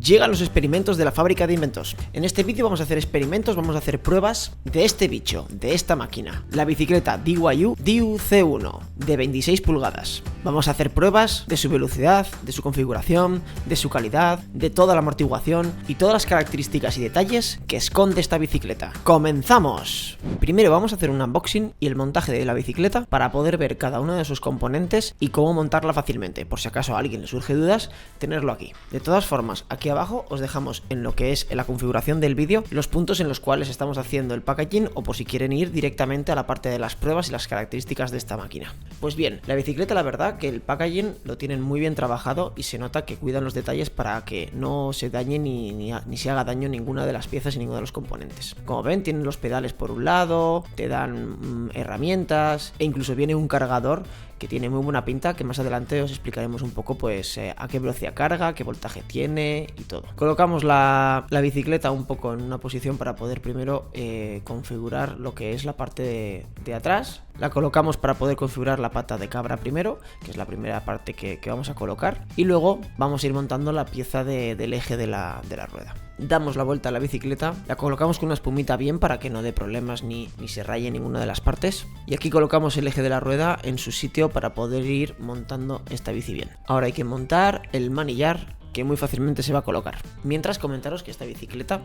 Llegan los experimentos de la fábrica de inventos. En este vídeo vamos a hacer experimentos, vamos a hacer pruebas de este bicho, de esta máquina, la bicicleta DYU DIU C1 de 26 pulgadas. Vamos a hacer pruebas de su velocidad, de su configuración, de su calidad, de toda la amortiguación y todas las características y detalles que esconde esta bicicleta. ¡Comenzamos! Primero vamos a hacer un unboxing y el montaje de la bicicleta para poder ver cada uno de sus componentes y cómo montarla fácilmente. Por si acaso a alguien le surge dudas, tenerlo aquí. De todas formas, aquí abajo os dejamos en lo que es la configuración del vídeo los puntos en los cuales estamos haciendo el packaging, o por si quieren ir directamente a la parte de las pruebas y las características de esta máquina. Pues bien, la bicicleta, la verdad que el packaging lo tienen muy bien trabajado y se nota que cuidan los detalles para que no se dañe ni se haga daño ninguna de las piezas y ninguno de los componentes. Como ven, tienen los pedales por un lado, te dan herramientas e incluso viene un cargador que tiene muy buena pinta, que más adelante os explicaremos un poco pues a qué velocidad carga, qué voltaje tiene y todo. Colocamos la bicicleta un poco en una posición para poder primero configurar lo que es la parte de atrás. La colocamos para poder configurar la pata de cabra primero, que es la primera parte que vamos a colocar, y luego vamos a ir montando la pieza del eje de la rueda. Damos la vuelta a la bicicleta, la colocamos con una espumita bien para que no dé problemas ni se raye ninguna de las partes, y aquí colocamos el eje de la rueda en su sitio para poder ir montando esta bici bien. Ahora hay que montar el manillar, que muy fácilmente se va a colocar. Mientras, comentaros que esta bicicleta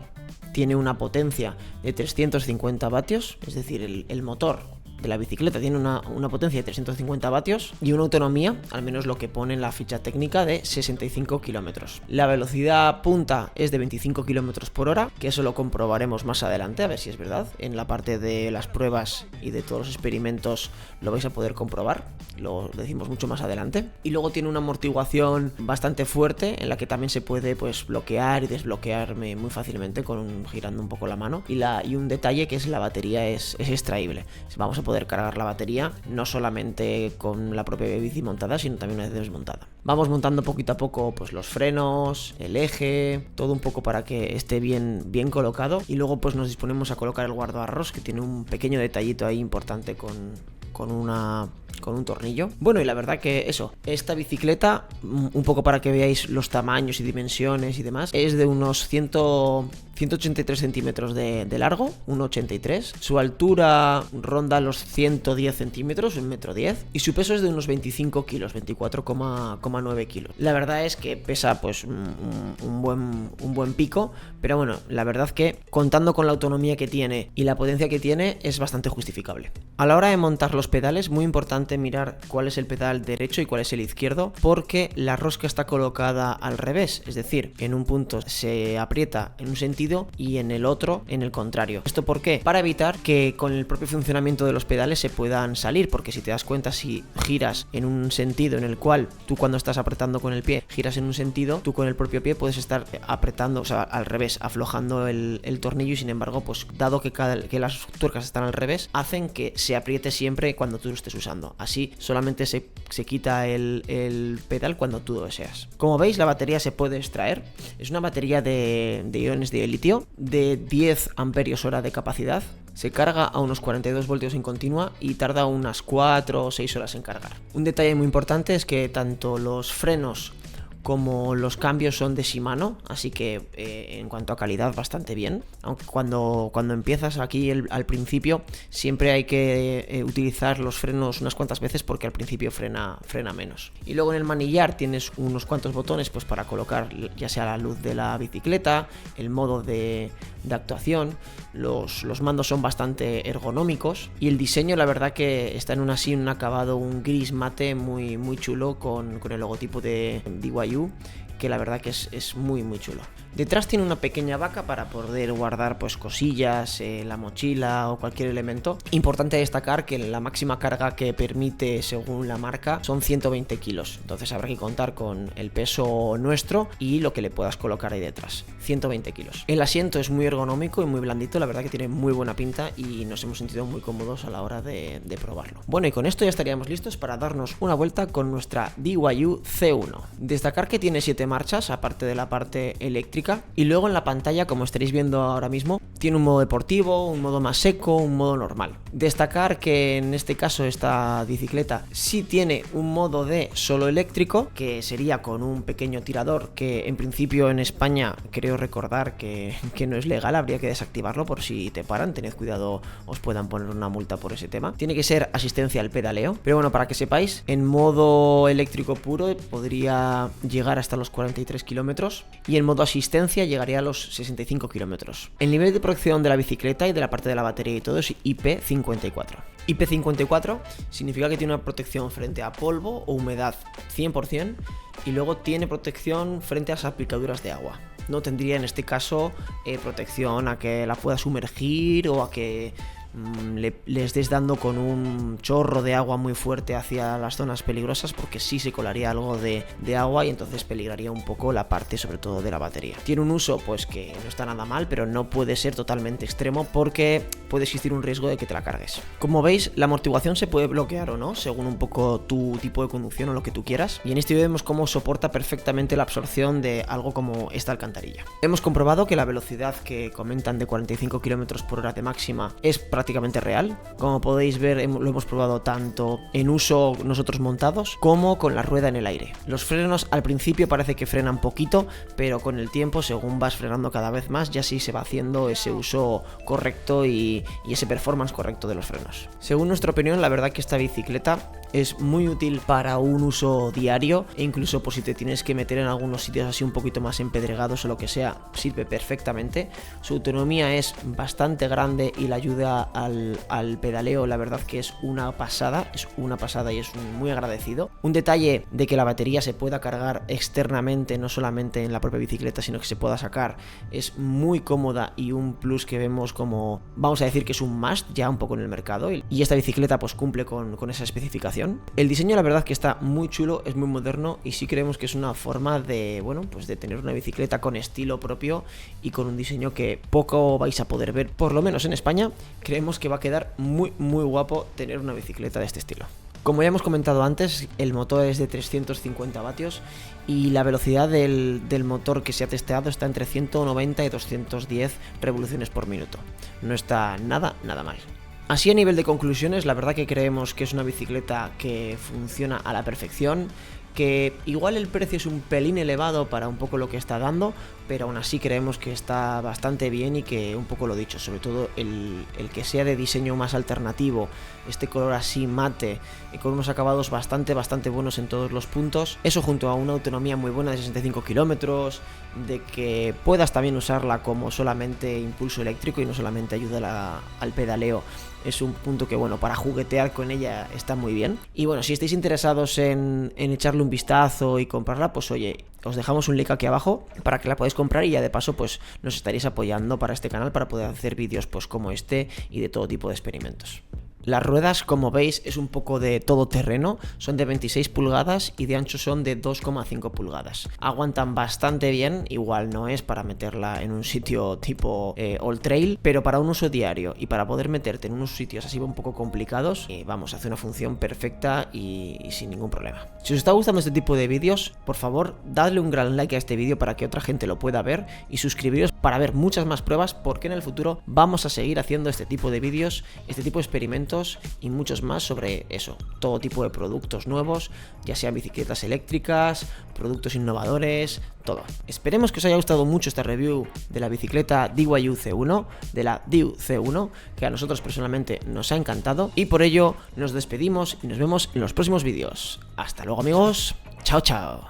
tiene una potencia de 350 vatios, es decir, el motor de la bicicleta tiene una potencia de 350 vatios y una autonomía, al menos lo que pone en la ficha técnica, de 65 kilómetros. La velocidad punta es de 25 kilómetros por hora, que eso lo comprobaremos más adelante, a ver si es verdad. En la parte de las pruebas y de todos los experimentos lo vais a poder comprobar, lo decimos mucho más adelante. Y luego tiene una amortiguación bastante fuerte, en la que también se puede pues bloquear y desbloquear muy fácilmente girando un poco la mano. Y un detalle que es la batería es extraíble. Vamos a poder cargar la batería no solamente con la propia bici montada, sino también una vez desmontada. Vamos montando poquito a poco pues los frenos, el eje, todo un poco para que esté bien colocado, y luego pues nos disponemos a colocar el guardabarros, que tiene un pequeño detallito ahí importante con un tornillo. Bueno, y la verdad que eso, esta bicicleta, un poco para que veáis los tamaños y dimensiones y demás, es de unos 183 centímetros de largo, 1,83. Su altura ronda los 110 centímetros, 1,10 m, y su peso es de unos 25 kilos, 24,9 kilos. La verdad es que pesa pues un buen pico, pero bueno, la verdad que contando con la autonomía que tiene y la potencia que tiene, es bastante justificable. A la hora de montar los pedales, muy importante mirar cuál es el pedal derecho y cuál es el izquierdo, porque la rosca está colocada al revés, es decir, en un punto se aprieta en un sentido y en el otro en el contrario. ¿Esto por qué? Para evitar que con el propio funcionamiento de los pedales se puedan salir, porque si te das cuenta, si giras en un sentido en el cual tú, cuando estás apretando con el pie, giras en un sentido, tú con el propio pie puedes estar apretando, o sea, al revés, aflojando el tornillo, y sin embargo, pues dado que las tuercas están al revés, hacen que se apriete siempre cuando tú lo estés usando. Así solamente se quita el pedal cuando tú lo deseas. Como veis, la batería se puede extraer. Es una batería de iones de litio de 10 amperios hora de capacidad. Se carga a unos 42 voltios en continua y tarda unas 4 o 6 horas en cargar. Un detalle muy importante es que tanto los frenos como los cambios son de Shimano, así que en cuanto a calidad, bastante bien. Aunque cuando empiezas aquí al principio, siempre hay que utilizar los frenos unas cuantas veces, porque al principio frena menos. Y luego en el manillar tienes unos cuantos botones pues para colocar ya sea la luz de la bicicleta, el modo de actuación. Los mandos son bastante ergonómicos y el diseño, la verdad que está en un acabado, un gris mate muy chulo, con el logotipo de DYU, que la verdad que es muy chulo. Detrás tiene una pequeña vaca para poder guardar pues cosillas, la mochila o cualquier elemento. Importante destacar que la máxima carga que permite, según la marca, son 120 kilos. Entonces habrá que contar con el peso nuestro y lo que le puedas colocar ahí detrás. 120 kilos. El asiento es muy ergonómico y muy blandito, la verdad que tiene muy buena pinta y nos hemos sentido muy cómodos a la hora de probarlo. Bueno, y con esto ya estaríamos listos para darnos una vuelta con nuestra DYU C1. Destacar que tiene 7 marchas, aparte de la parte eléctrica. Y luego en la pantalla, como estaréis viendo ahora mismo, tiene un modo deportivo, un modo más seco, un modo normal. Destacar que en este caso esta bicicleta sí tiene un modo de solo eléctrico, que sería con un pequeño tirador, que en principio en España creo recordar que no es legal, habría que desactivarlo por si te paran, tened cuidado, os puedan poner una multa por ese tema. Tiene que ser asistencia al pedaleo, pero bueno, para que sepáis, en modo eléctrico puro podría llegar hasta los 43 kilómetros y en modo asistencia llegaría a los 65 kilómetros. El nivel de protección de la bicicleta y de la parte de la batería y todo es IP54. IP54 significa que tiene una protección frente a polvo o humedad 100% y luego tiene protección frente a las aplicaduras de agua. No tendría en este caso protección a que la pueda sumergir o a que le estés dando con un chorro de agua muy fuerte hacia las zonas peligrosas, porque sí se colaría algo de agua y entonces peligraría un poco la parte sobre todo de la batería. Tiene un uso pues que no está nada mal, pero no puede ser totalmente extremo porque puede existir un riesgo de que te la cargues. Como veis, la amortiguación se puede bloquear o no según un poco tu tipo de conducción o lo que tú quieras, y en este vídeo vemos cómo soporta perfectamente la absorción de algo como esta alcantarilla. Hemos comprobado que la velocidad que comentan de 45 km/h de máxima es prácticamente real. Como podéis ver, lo hemos probado tanto en uso nosotros montados como con la rueda en el aire. Los frenos al principio parece que frenan poquito, pero con el tiempo, según vas frenando cada vez más, ya sí se va haciendo ese uso correcto y ese performance correcto de los frenos. Según nuestra opinión, la verdad que esta bicicleta es muy útil para un uso diario e incluso por si te tienes que meter en algunos sitios así un poquito más empedregados o lo que sea, sirve perfectamente. Su autonomía es bastante grande y la ayuda al pedaleo, la verdad que es una pasada y es muy agradecido. Un detalle de que la batería se pueda cargar externamente, no solamente en la propia bicicleta, sino que se pueda sacar, es muy cómoda y un plus que vemos como, vamos a decir que es un must ya un poco en el mercado, y esta bicicleta pues cumple con esa especificación. El diseño la verdad que está muy chulo, es muy moderno y sí creemos que es una forma de, bueno, pues de tener una bicicleta con estilo propio y con un diseño que poco vais a poder ver, por lo menos en España. Creemos que va a quedar muy guapo tener una bicicleta de este estilo. Como ya hemos comentado antes, el motor es de 350 vatios y la velocidad del motor que se ha testeado está entre 190 y 210 revoluciones por minuto. No está nada mal. Así, a nivel de conclusiones, la verdad que creemos que es una bicicleta que funciona a la perfección, que igual el precio es un pelín elevado para un poco lo que está dando, pero aún así creemos que está bastante bien y que un poco lo dicho, sobre todo el que sea de diseño más alternativo, este color así mate, con unos acabados bastante buenos en todos los puntos, eso junto a una autonomía muy buena de 65 kilómetros, de que puedas también usarla como solamente impulso eléctrico y no solamente ayuda al pedaleo, es un punto que bueno, para juguetear con ella está muy bien. Y bueno, si estáis interesados en echarle un vistazo y comprarla, pues oye, os dejamos un link aquí abajo para que la podáis comprar y ya de paso pues nos estaréis apoyando para este canal para poder hacer vídeos pues como este y de todo tipo de experimentos. Las ruedas, como veis, es un poco de todoterreno, son de 26 pulgadas y de ancho son de 2,5 pulgadas. Aguantan bastante bien, igual no es para meterla en un sitio tipo all trail, pero para un uso diario y para poder meterte en unos sitios así un poco complicados, vamos, hace una función perfecta y sin ningún problema. Si os está gustando este tipo de vídeos, por favor, dadle un gran like a este vídeo para que otra gente lo pueda ver y suscribiros para ver muchas más pruebas, porque en el futuro vamos a seguir haciendo este tipo de vídeos, este tipo de experimentos y muchos más sobre eso, todo tipo de productos nuevos, ya sean bicicletas eléctricas, productos innovadores, todo. Esperemos que os haya gustado mucho esta review de la bicicleta DYU C1, de la DYU C1, que a nosotros personalmente nos ha encantado, y por ello nos despedimos y nos vemos en los próximos vídeos. Hasta luego amigos, chao.